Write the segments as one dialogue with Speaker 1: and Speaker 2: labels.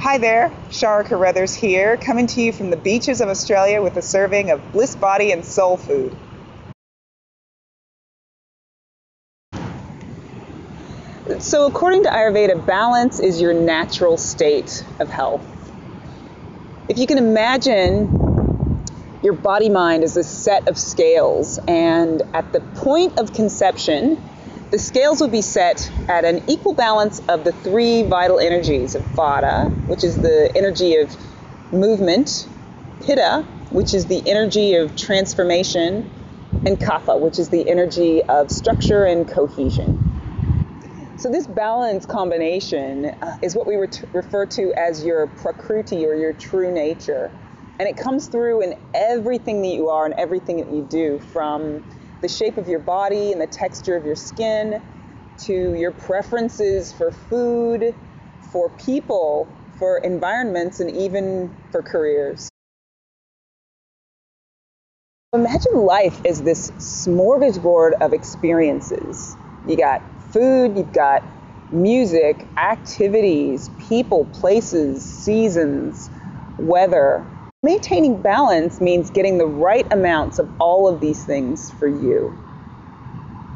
Speaker 1: Hi there, Shara Carruthers here, coming to you from the beaches of Australia with a serving of BlissBody&Soul Food. So according to Ayurveda, balance is your natural state of health. If you can imagine your body-mind as a set of scales, and at the point of conception, the scales will be set at an equal balance of the three vital energies of Vata, which is the energy of movement, Pitta, which is the energy of transformation, and Kapha, which is the energy of structure and cohesion. So this balance combination is what we refer to as your Prakriti, or your true nature. And it comes through in everything that you are and everything that you do, from the shape of your body and the texture of your skin, to your preferences for food, for people, for environments, and even for careers. Imagine life as this smorgasbord of experiences. You got food, you've got music, activities, people, places, seasons, weather. Maintaining balance means getting the right amounts of all of these things for you.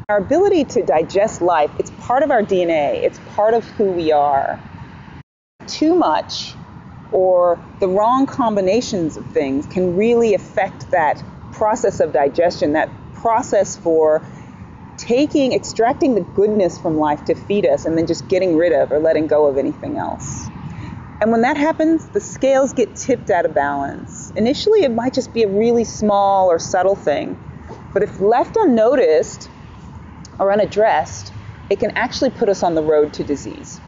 Speaker 1: Our ability to digest life, it's part of our DNA, it's part of who we are. Too much or the wrong combinations of things can really affect that process of digestion, that process for extracting the goodness from life to feed us, and then just getting rid of or letting go of anything else. And when that happens, the scales get tipped out of balance. Initially, it might just be a really small or subtle thing, but if left unnoticed or unaddressed, it can actually put us on the road to disease.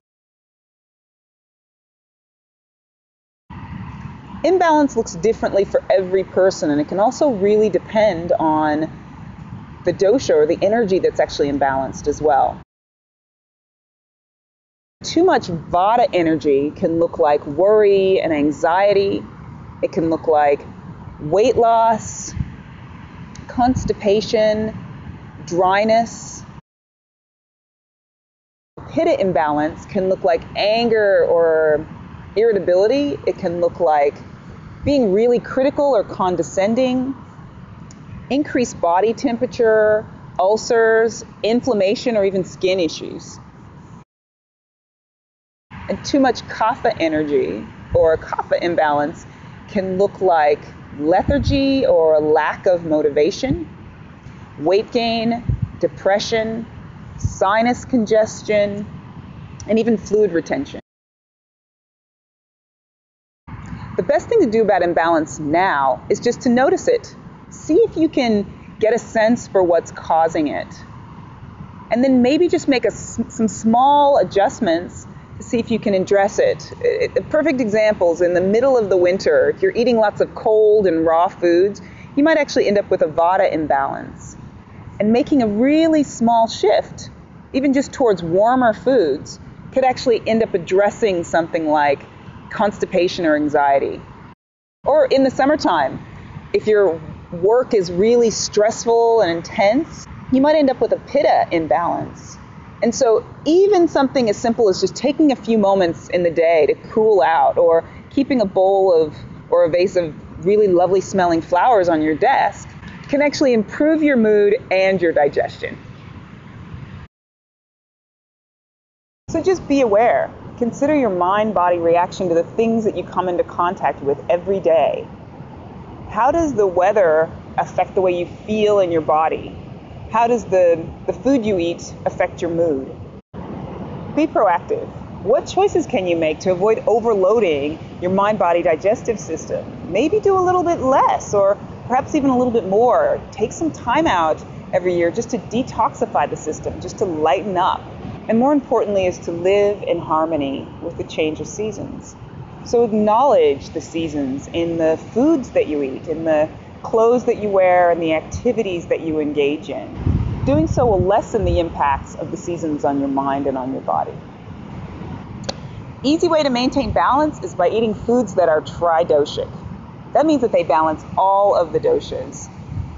Speaker 1: Imbalance looks differently for every person, and it can also really depend on the dosha, or the energy that's actually imbalanced as well. Too much Vata energy can look like worry and anxiety. It can look like weight loss, constipation, dryness. Pitta imbalance can look like anger or irritability. It can look like being really critical or condescending, increased body temperature, ulcers, inflammation, or even skin issues. And too much Kapha energy, or a Kapha imbalance, can look like lethargy or a lack of motivation, weight gain, depression, sinus congestion, and even fluid retention. The best thing to do about imbalance now is just to notice it. See if you can get a sense for what's causing it. And then maybe just make some small adjustments to see if you can address it. The perfect example is in the middle of the winter. If you're eating lots of cold and raw foods, you might actually end up with a Vata imbalance. And making a really small shift, even just towards warmer foods, could actually end up addressing something like constipation or anxiety. Or in the summertime, if your work is really stressful and intense, you might end up with a Pitta imbalance. And so even something as simple as just taking a few moments in the day to cool out, or keeping a bowl or a vase of really lovely smelling flowers on your desk, can actually improve your mood and your digestion. So just be aware. Consider your mind-body reaction to the things that you come into contact with every day. How does the weather affect the way you feel in your body? How does the food you eat affect your mood? Be proactive. What choices can you make to avoid overloading your mind-body digestive system? Maybe do a little bit less, or perhaps even a little bit more. Take some time out every year just to detoxify the system, just to lighten up. And more importantly is to live in harmony with the change of seasons. So acknowledge the seasons in the foods that you eat, in the clothes that you wear, and the activities that you engage in. Doing so will lessen the impacts of the seasons on your mind and on your body. Easy way to maintain balance is by eating foods that are Tri-doshic. That means that they balance all of the doshas.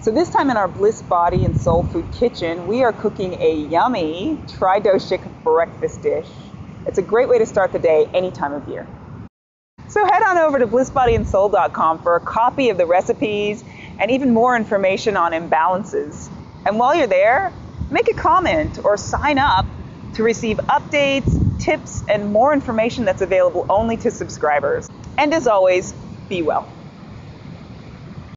Speaker 1: So this time in our BlissBody&Soul Food kitchen, we are cooking a yummy Tri-doshic breakfast dish. It's a great way to start the day any time of year. So head on over to BlissBody&Soul.com for a copy of the recipes and even more information on imbalances. And while you're there, make a comment or sign up to receive updates, tips, and more information that's available only to subscribers. And as always, be well.